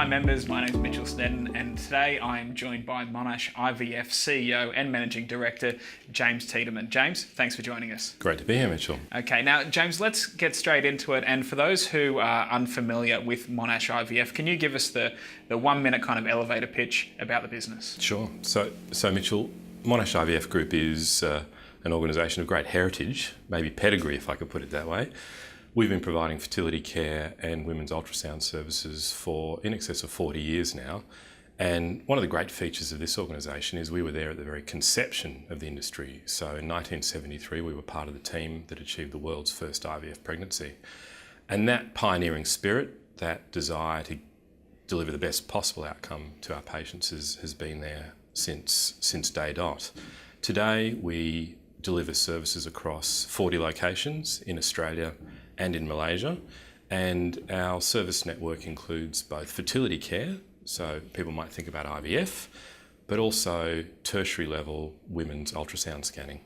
Hi members, my name is Mitchell Sneddon and today I am joined by Monash IVF CEO and Managing Director James Thiedeman. James, thanks for joining us. Great to be here, Mitchell. Okay, now James, let's get straight into it, and for those who are unfamiliar with Monash IVF, can you give us the 1 minute kind of elevator pitch about the business? Sure. So Mitchell, Monash IVF Group is an organisation of great heritage, maybe pedigree if I could put it that way. We've been providing fertility care and women's ultrasound services for in excess of 40 years now. And one of the great features of this organisation is we were there at the very conception of the industry. So in 1973, we were part of the team that achieved the world's first IVF pregnancy. And that pioneering spirit, that desire to deliver the best possible outcome to our patients has been there since day dot. Today, we deliver services across 40 locations in Australia and in Malaysia, and our service network includes both fertility care, so people might think about IVF, but also tertiary level women's ultrasound scanning.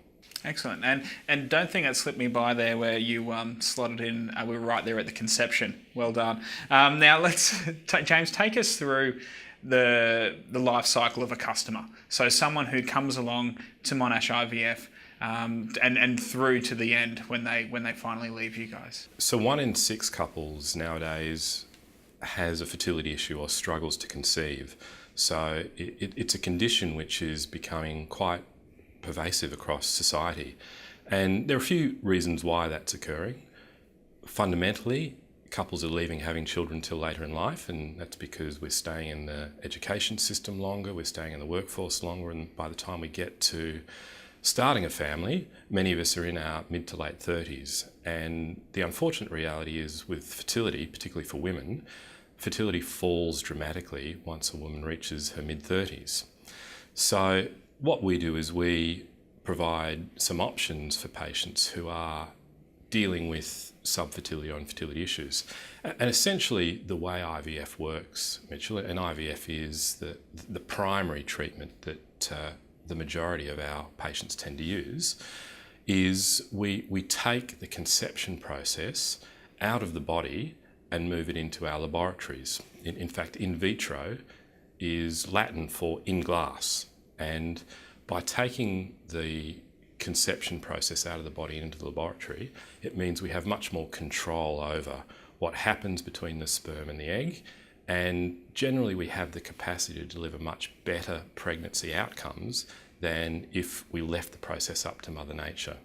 Excellent, and don't think that slipped me by there where you slotted in, we were right there at the conception. Well done. Now let's, James, take us through the life cycle of a customer. So someone who comes along to Monash IVF, and through to the end when they finally leave you guys. So 1 in 6 couples nowadays has a fertility issue or struggles to conceive. So it's a condition which is becoming quite pervasive across society. And there are a few reasons why that's occurring. Fundamentally, couples are leaving having children till later in life, and that's because we're staying in the education system longer, we're staying in the workforce longer, and by the time we get to starting a family, many of us are in our mid to late 30s. And the unfortunate reality is with fertility, particularly for women, fertility falls dramatically once a woman reaches her mid 30s. So what we do is we provide some options for patients who are dealing with subfertility or infertility issues. And essentially the way IVF works, Mitchell, and IVF is the primary treatment that the majority of our patients tend to use, is we take the conception process out of the body and move it into our laboratories. In fact, in vitro is Latin for in glass. And by taking the conception process out of the body and into the laboratory, it means we have much more control over what happens between the sperm and the egg. And generally we have the capacity to deliver much better pregnancy outcomes than if we left the process up to Mother Nature.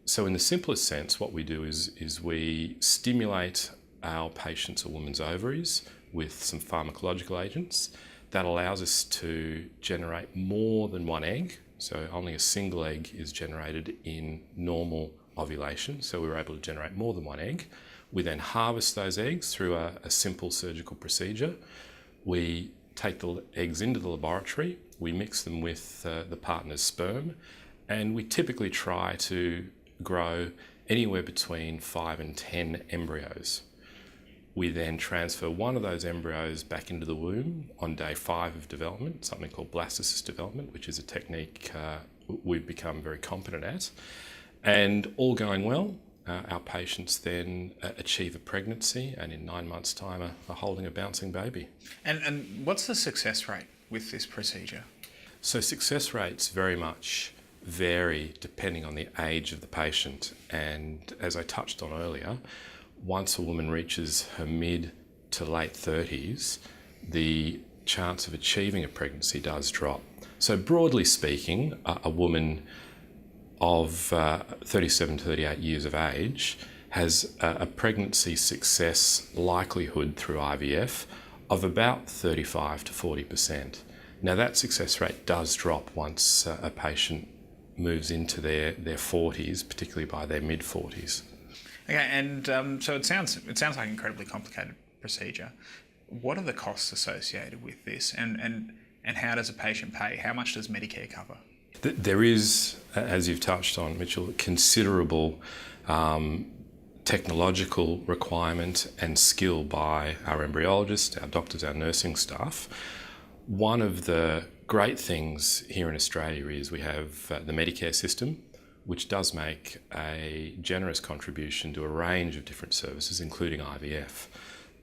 So in the simplest sense, what we do is we stimulate our patients' or women's ovaries with some pharmacological agents. That allows us to generate more than one egg. So only a single egg is generated in normal ovulation. So we were able to generate more than one egg. We then harvest those eggs through a simple surgical procedure. We take the eggs into the laboratory, we mix them with the partner's sperm, and we typically try to grow anywhere between 5 and 10 embryos. We then transfer one of those embryos back into the womb on day 5 of development, something called blastocyst development, which is a technique we've become very competent at. And all going well, our patients then achieve a pregnancy, and in 9 months' time are holding a bouncing baby. And what's the success rate with this procedure? So success rates very much vary depending on the age of the patient. And as I touched on earlier, once a woman reaches her mid to late 30s, the chance of achieving a pregnancy does drop. So broadly speaking, a woman of 37 to 38 years of age has a pregnancy success likelihood through IVF of about 35 to 40%. Now that success rate does drop once a patient moves into their 40s, particularly by their mid 40s. Okay, and so it sounds like an incredibly complicated procedure. What are the costs associated with this, and how does a patient pay? How much does Medicare cover? There is, as you've touched on, Mitchell, considerable technological requirement and skill by our embryologists, our doctors, our nursing staff. One of the great things here in Australia is we have the Medicare system, which does make a generous contribution to a range of different services, including IVF.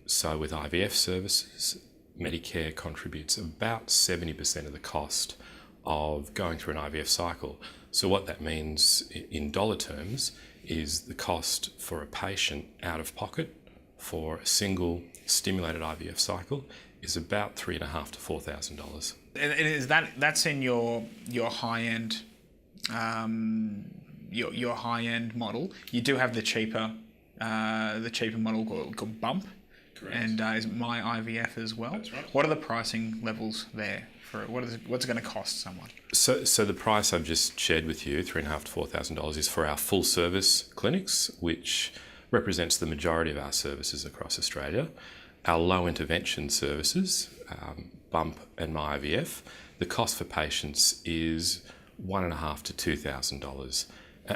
So with IVF services, Medicare contributes about 70% of the cost of going through an IVF cycle. So what that means in dollar terms is the cost for a patient out of pocket for a single stimulated IVF cycle is about $3,500 to $4,000. And is that's in your high end your high end model? You do have the cheaper model called Bump. Correct. And is it My IVF as well? That's right. What are the pricing levels there for what's it going to cost someone? So the price I've just shared with you, $3,500 to $4,000, is for our full service clinics, which represents the majority of our services across Australia. Our low intervention services, Bump and My IVF, the cost for patients is $1,500 to $2,000.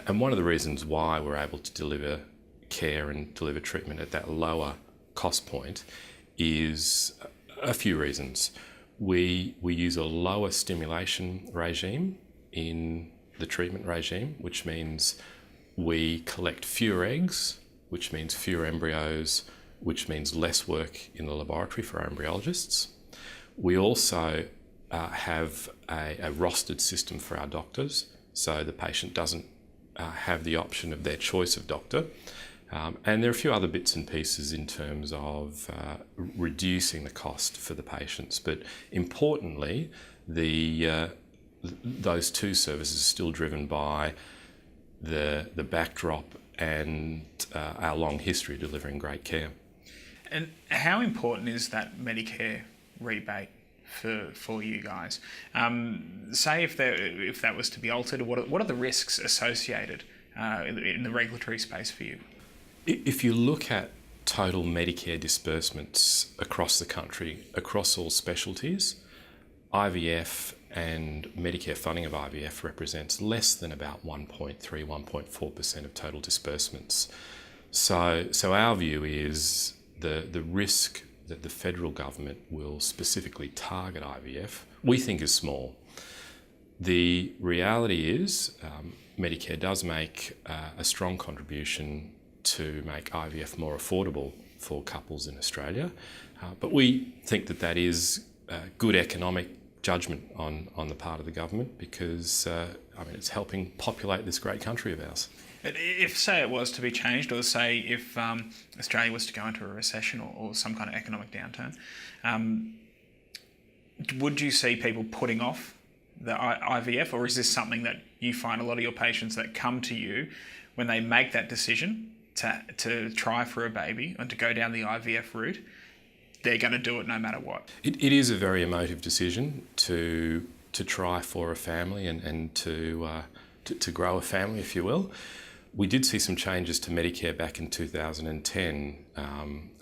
And one of the reasons why we're able to deliver care and deliver treatment at that lower cost point is a few reasons. We use a lower stimulation regime in the treatment regime, which means we collect fewer eggs, which means fewer embryos, which means less work in the laboratory for our embryologists. We also have a rostered system for our doctors, so the patient doesn't have the option of their choice of doctor. And there are a few other bits and pieces in terms of reducing the cost for the patients. But importantly, those two services are still driven by the backdrop and our long history of delivering great care. And how important is that Medicare rebate for you guys? Say if that was to be altered, what are the risks associated in the regulatory space for you? If you look at total Medicare disbursements across the country, across all specialties, IVF and Medicare funding of IVF represents less than about 1.4% of total disbursements. So our view is the risk that the federal government will specifically target IVF, we think is small. The reality is Medicare does make a strong contribution to make IVF more affordable for couples in Australia, but we think that is good economic judgment on the part of the government because it's helping populate this great country of ours. If, say, it was to be changed, or say if Australia was to go into a recession or some kind of economic downturn, would you see people putting off the IVF, or is this something that you find a lot of your patients that come to you when they make that decision to try for a baby and to go down the IVF route, they're going to do it no matter what? It is a very emotive decision to try for a family and to grow a family, if you will. We did see some changes to Medicare back in 2010.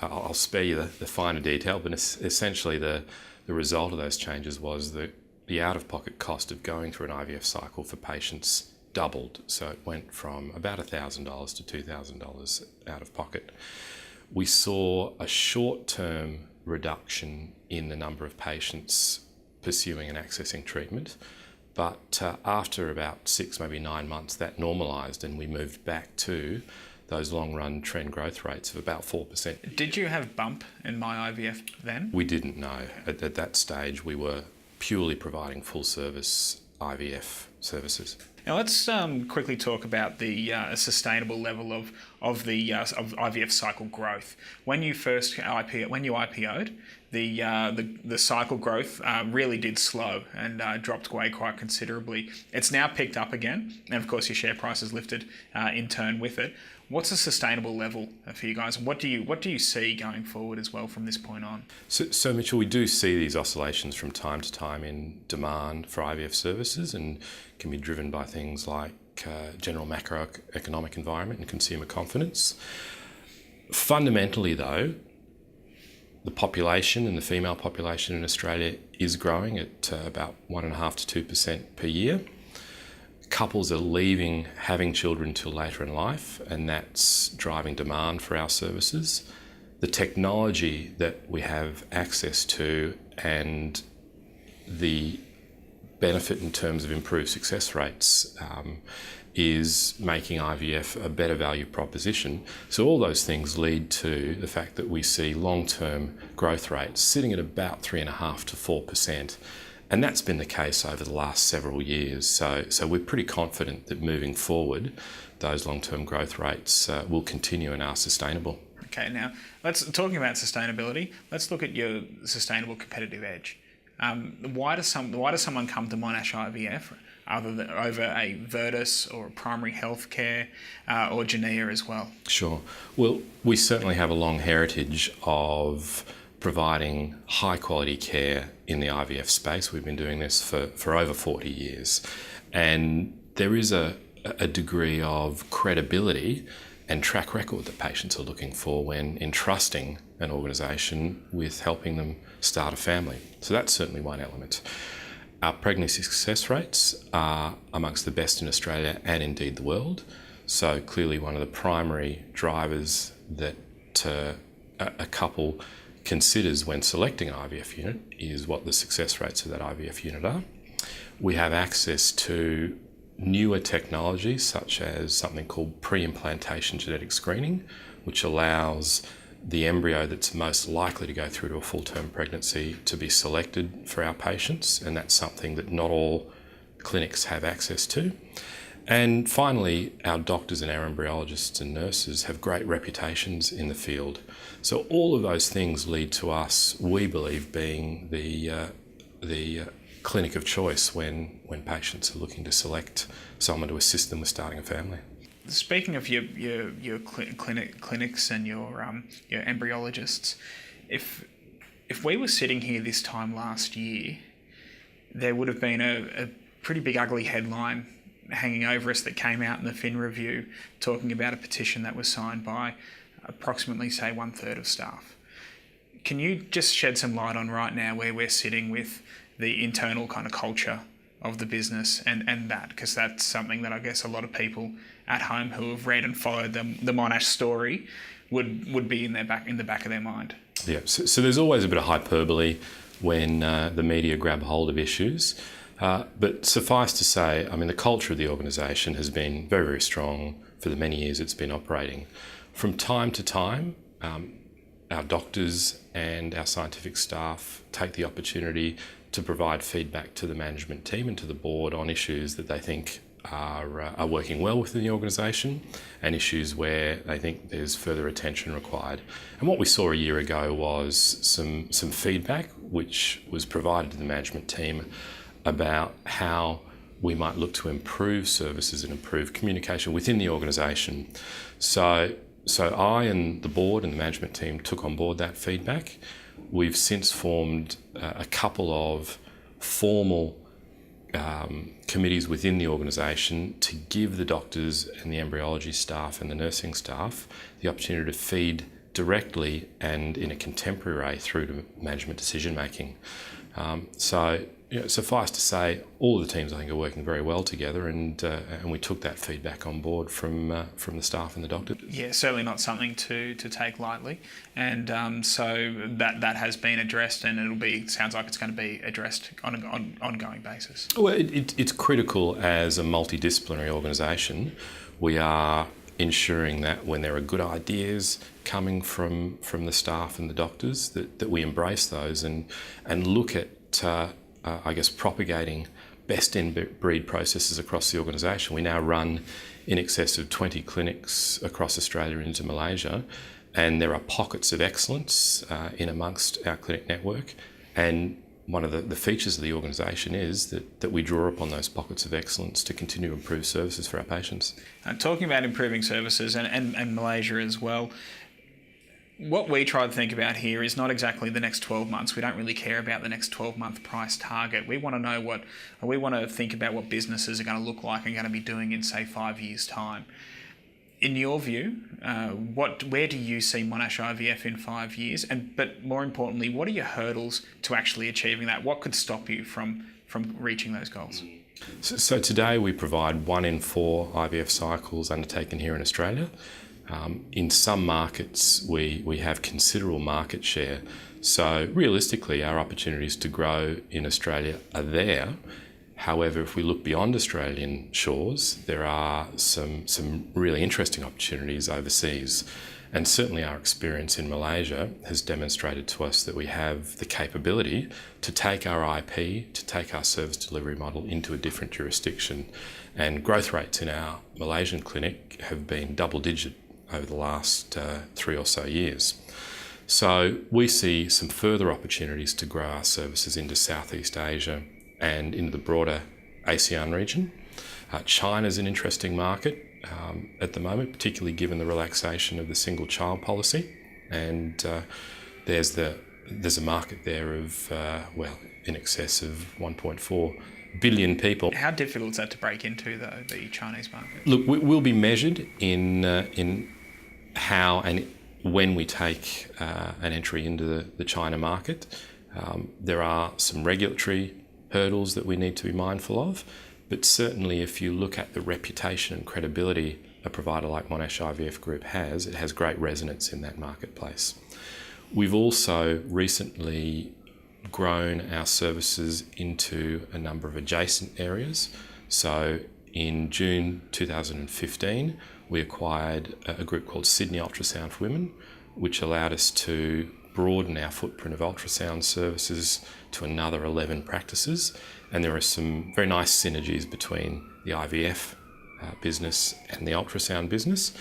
I'll spare you the finer detail, but essentially the result of those changes was that the out-of-pocket cost of going through an IVF cycle for patients doubled. So it went from about $1,000 to $2,000 out of pocket. We saw a short-term reduction in the number of patients pursuing and accessing treatment, but after about 6, maybe 9 months, that normalised and we moved back to those long-run trend growth rates of about 4%. Did you have Bump in My IVF then? We didn't know. At that stage, we were purely providing full-service IVF services. Now let's quickly talk about the sustainable level of IVF cycle growth. When you IPO'd, the cycle growth really did slow and dropped away quite considerably. It's now picked up again, and of course your share price has lifted in turn with it. What's a sustainable level for you guys, and what do you see going forward as well from this point on? So Mitchell, we do see these oscillations from time to time in demand for IVF services, and can be driven by things like general macroeconomic environment and consumer confidence. Fundamentally, though, the population and the female population in Australia is growing at about 1.5% to 2% per year. Couples are leaving having children till later in life, and that's driving demand for our services. The technology that we have access to and the benefit in terms of improved success rates is making IVF a better value proposition. So all those things lead to the fact that we see long-term growth rates sitting at about 3.5% to 4%. And that's been the case over the last several years. So we're pretty confident that moving forward, those long-term growth rates will continue and are sustainable. Okay, now talking about sustainability, let's look at your sustainable competitive edge. Why does someone come to Monash IVF over a Virtus or a primary healthcare or Genea as well? Sure. Well, we certainly have a long heritage of providing high quality care in the IVF space. We've been doing this for over 40 years. And there is a degree of credibility and track record that patients are looking for when entrusting an organisation with helping them start a family. So that's certainly one element. Our pregnancy success rates are amongst the best in Australia and indeed the world. So clearly one of the primary drivers that a couple considers when selecting an IVF unit is what the success rates of that IVF unit are. We have access to newer technologies such as something called pre-implantation genetic screening, which allows the embryo that's most likely to go through to a full-term pregnancy to be selected for our patients, and that's something that not all clinics have access to. And finally, our doctors and our embryologists and nurses have great reputations in the field. So all of those things lead to us, we believe, being the clinic of choice when patients are looking to select someone to assist them with starting a family. Speaking of your clinics and your embryologists, if we were sitting here this time last year, there would have been a pretty big ugly headline hanging over us that came out in the Fin Review talking about a petition that was signed by approximately, say, 1/3 of staff. Can you just shed some light on right now where we're sitting with the internal kind of culture of the business and that? Because that's something that I guess a lot of people at home who have read and followed the Monash story would be in the back of their mind. Yeah, so there's always a bit of hyperbole when the media grab hold of issues. But suffice to say, I mean, the culture of the organisation has been very, very strong for the many years it's been operating. From time to time, our doctors and our scientific staff take the opportunity to provide feedback to the management team and to the board on issues that they think are working well within the organisation and issues where they think there's further attention required. And what we saw a year ago was some feedback which was provided to the management team about how we might look to improve services and improve communication within the organisation. So I and the board and the management team took on board that feedback. We've since formed a couple of formal committees within the organisation to give the doctors and the embryology staff and the nursing staff the opportunity to feed directly and in a contemporary way through to management decision making. Suffice to say, all of the teams I think are working very well together, and we took that feedback on board from the staff and the doctors. Yeah, certainly not something to take lightly, and so that has been addressed, and it sounds like it's going to be addressed on an ongoing basis. Well, it's critical as a multidisciplinary organisation. We are ensuring that when there are good ideas coming from the staff and the doctors, that we embrace those and look at propagating best-in-breed processes across the organisation. We now run in excess of 20 clinics across Australia and into Malaysia, and there are pockets of excellence in amongst our clinic network. And one of the features of the organisation is that we draw upon those pockets of excellence to continue to improve services for our patients. Talking about improving services and Malaysia as well, what we try to think about here is not exactly the next 12 months. We don't really care about the next 12-month price target. We want to know we want to think about what businesses are going to look like and going to be doing in, say, 5 years' time. In your view, where do you see Monash IVF in 5 years? But more importantly, what are your hurdles to actually achieving that? What could stop you from reaching those goals? So today we provide 1 in 4 IVF cycles undertaken here in Australia. In some markets, we have considerable market share. So realistically, our opportunities to grow in Australia are there. However, if we look beyond Australian shores, there are some really interesting opportunities overseas. And certainly our experience in Malaysia has demonstrated to us that we have the capability to take our IP, to take our service delivery model into a different jurisdiction. And growth rates in our Malaysian clinic have been double digit over the last 3 or so years. So we see some further opportunities to grow our services into Southeast Asia and into the broader ASEAN region. China's an interesting market at the moment, particularly given the relaxation of the single child policy. And there's a market there of, in excess of 1.4 billion people. How difficult is that to break into, though, the Chinese market? Look, we'll be measured in how and when we take an entry into the China market. There are some regulatory hurdles that we need to be mindful of, but certainly if you look at the reputation and credibility a provider like Monash IVF Group has, it has great resonance in that marketplace. We've also recently grown our services into a number of adjacent areas. So in June 2015, we acquired a group called Sydney Ultrasound for Women, which allowed us to broaden our footprint of ultrasound services to another 11 practices. And there are some very nice synergies between the IVF business and the ultrasound business,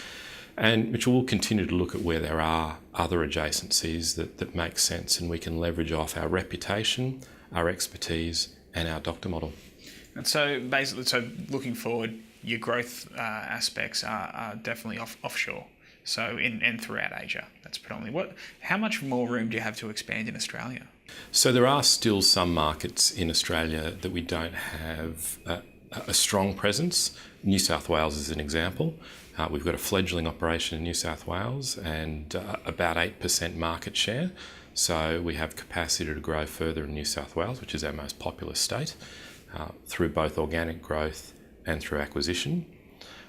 and which will continue to look at where there are other adjacencies that make sense and we can leverage off our reputation, our expertise and our doctor model. And so basically, looking forward, your growth aspects are definitely offshore. So in throughout Asia, that's predominantly. How much more room do you have to expand in Australia? So there are still some markets in Australia that we don't have a strong presence. New South Wales is an example. We've got a fledgling operation in New South Wales and about 8% market share. So we have capacity to grow further in New South Wales, which is our most populous state, through both organic growth and through acquisition.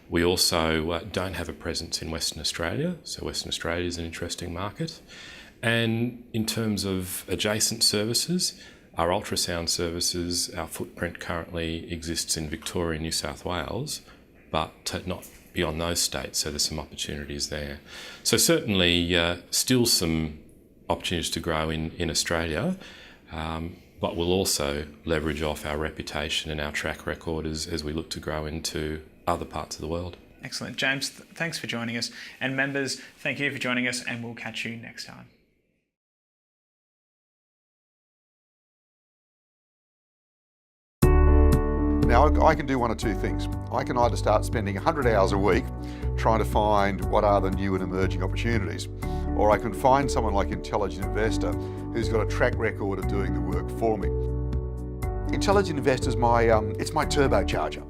We also don't have a presence in Western Australia, so Western Australia is an interesting market. And in terms of adjacent services, our ultrasound services, our footprint currently exists in Victoria and New South Wales, but not beyond those states, so there's some opportunities there. So certainly still some opportunities to grow in Australia, but we'll also leverage off our reputation and our track record as we look to grow into other parts of the world. Excellent. James, thanks for joining us. And members, thank you for joining us, and we'll catch you next time. Now, I can do one of two things. I can either start spending 100 hours a week trying to find what are the new and emerging opportunities, or I can find someone like Intelligent Investor who's got a track record of doing the work for me. Intelligent Investor's it's my turbocharger.